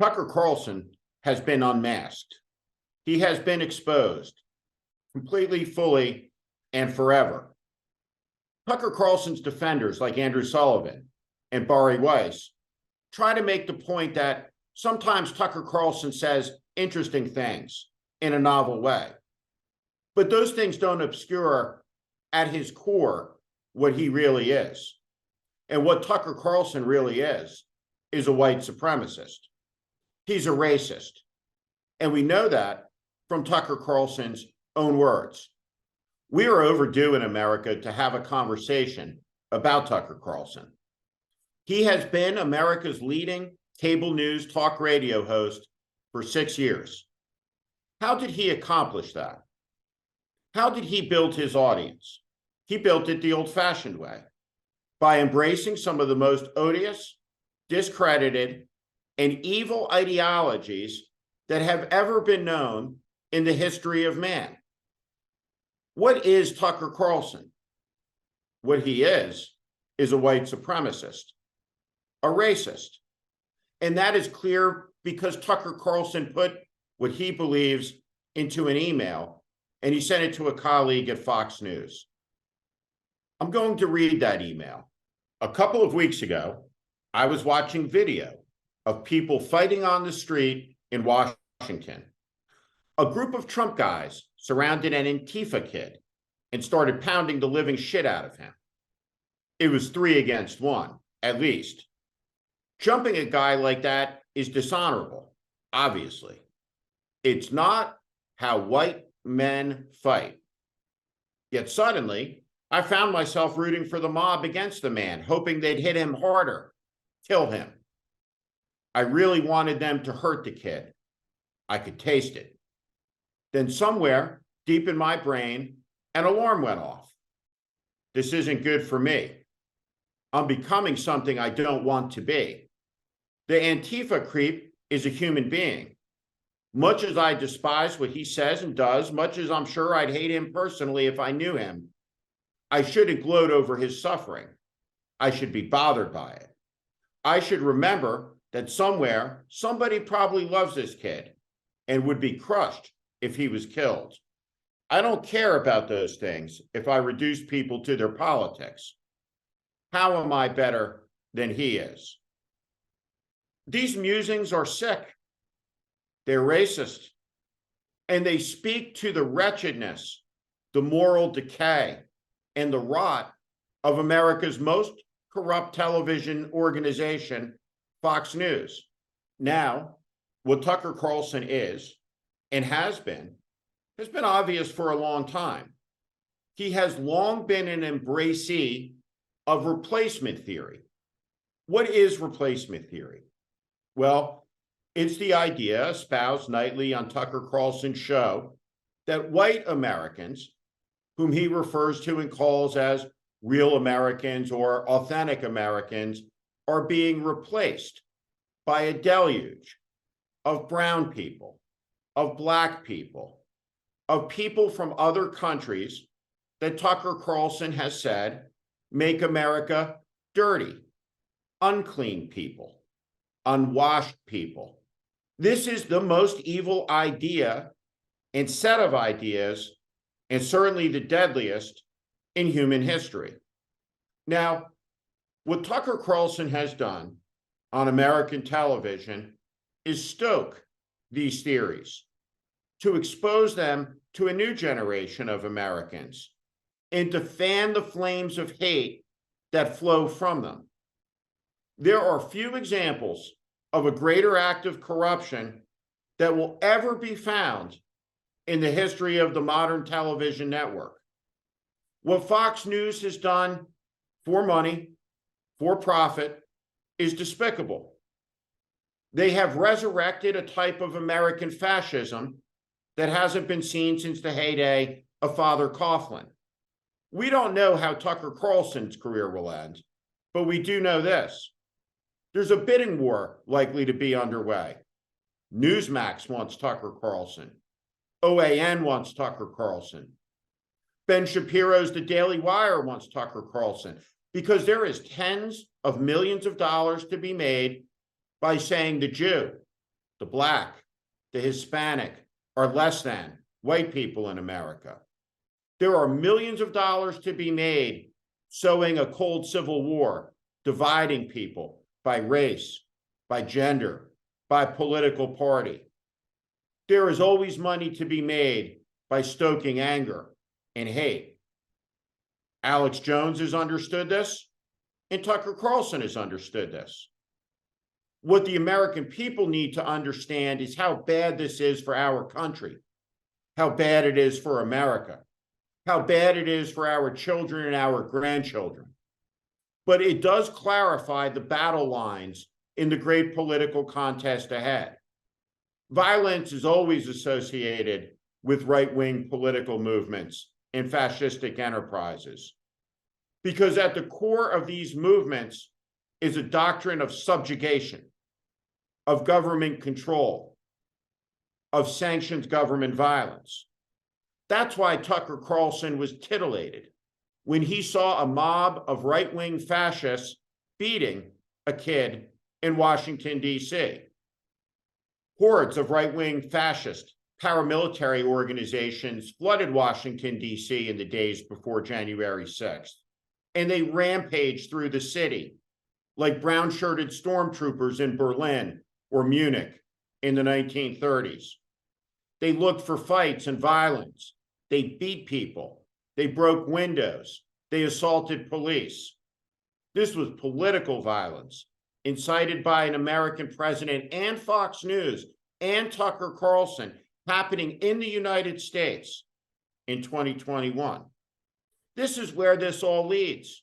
Tucker Carlson has been unmasked. He has been exposed completely, fully, and forever. Tucker Carlson's defenders, like Andrew Sullivan and Bari Weiss, try to make the point that sometimes Tucker Carlson says interesting things in a novel way. But those things don't obscure, at his core, what he really is. And what Tucker Carlson really is a white supremacist. He's a racist. And we know that from Tucker Carlson's own words. We are overdue in America to have a conversation about Tucker Carlson. He has been America's leading cable news talk radio host for 6 years. How did he accomplish that? How did he build his audience? He built it the old-fashioned way, by embracing some of the most odious, discredited, and evil ideologies that have ever been known in the history of man. What is Tucker Carlson? What he is a white supremacist, a racist. And that is clear because Tucker Carlson put what he believes into an email, and he sent it to a colleague at Fox News. I'm going to read that email. A couple of weeks ago, I was watching video of people fighting on the street in Washington. A group of Trump guys surrounded an Antifa kid and started pounding the living shit out of him. It was 3 against 1, at least. Jumping a guy like that is dishonorable, obviously. It's not how white men fight. Yet suddenly, I found myself rooting for the mob against the man, hoping they'd hit him harder, kill him. I really wanted them to hurt the kid. I could taste it. Then somewhere deep in my brain, an alarm went off. This isn't good for me. I'm becoming something I don't want to be. The Antifa creep is a human being. Much as I despise what he says and does, much as I'm sure I'd hate him personally if I knew him, I shouldn't gloat over his suffering. I should be bothered by it. I should remember that somewhere, somebody probably loves this kid and would be crushed if he was killed. I don't care about those things if I reduce people to their politics. How am I better than he is? These musings are sick. They're racist. And they speak to the wretchedness, the moral decay, and the rot of America's most corrupt television organization, Fox News. Now, what Tucker Carlson is and has been obvious for a long time. He has long been an embracee of replacement theory. What is replacement theory? Well, it's the idea espoused nightly on Tucker Carlson's show that white Americans, whom he refers to and calls as real Americans or authentic Americans, are being replaced by a deluge of brown people, of black people, of people from other countries that Tucker Carlson has said make America dirty, unclean people, unwashed people. This is the most evil idea and set of ideas, and certainly the deadliest in human history. Now, what Tucker Carlson has done on American television is stoke these theories, to expose them to a new generation of Americans, and to fan the flames of hate that flow from them. There are few examples of a greater act of corruption that will ever be found in the history of the modern television network. What Fox News has done for money, for profit, is despicable. They have resurrected a type of American fascism that hasn't been seen since the heyday of Father Coughlin. We don't know how Tucker Carlson's career will end, but we do know this. There's a bidding war likely to be underway. Newsmax wants Tucker Carlson. OAN wants Tucker Carlson. Ben Shapiro's The Daily Wire wants Tucker Carlson, because there is tens of millions of dollars to be made by saying the Jew, the Black, the Hispanic are less than white people in America. There are millions of dollars to be made sowing a cold civil war, dividing people by race, by gender, by political party. There is always money to be made by stoking anger and hate. Alex Jones has understood this, and Tucker Carlson has understood this. What the American people need to understand is how bad this is for our country, how bad it is for America, how bad it is for our children and our grandchildren. But it does clarify the battle lines in the great political contest ahead. Violence is always associated with right-wing political movements and fascistic enterprises, because at the core of these movements is a doctrine of subjugation, of government control, of sanctioned government violence. That's why Tucker Carlson was titillated when he saw a mob of right-wing fascists beating a kid in Washington, D.C. Hordes of right-wing fascist paramilitary organizations flooded Washington, D.C. in the days before January 6th, and they rampaged through the city like brown-shirted stormtroopers in Berlin or Munich in the 1930s. They looked for fights and violence. They beat people. They broke windows. They assaulted police. This was political violence incited by an American president and Fox News and Tucker Carlson happening in the United States in 2021. This is where this all leads,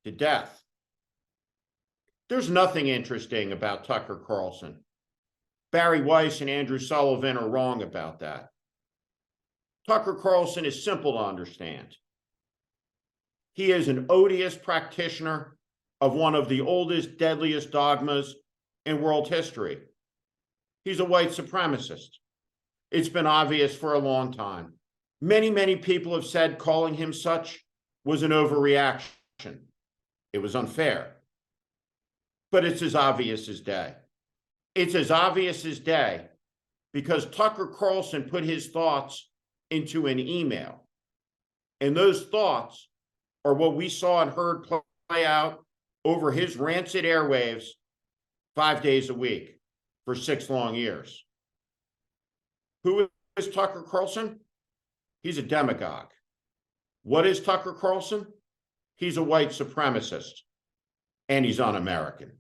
to death. There's nothing interesting about Tucker Carlson. Barry Weiss and Andrew Sullivan are wrong about that. Tucker Carlson is simple to understand. He is an odious practitioner of one of the oldest, deadliest dogmas in world history. He's a white supremacist. It's been obvious for a long time. Many, many people have said calling him such was an overreaction. It was unfair. But it's as obvious as day. It's as obvious as day because Tucker Carlson put his thoughts into an email. And those thoughts are what we saw and heard play out over his rancid airwaves 5 days a week for 6 long years. Who is Tucker Carlson? He's a demagogue. What is Tucker Carlson? He's a white supremacist, and he's un-American.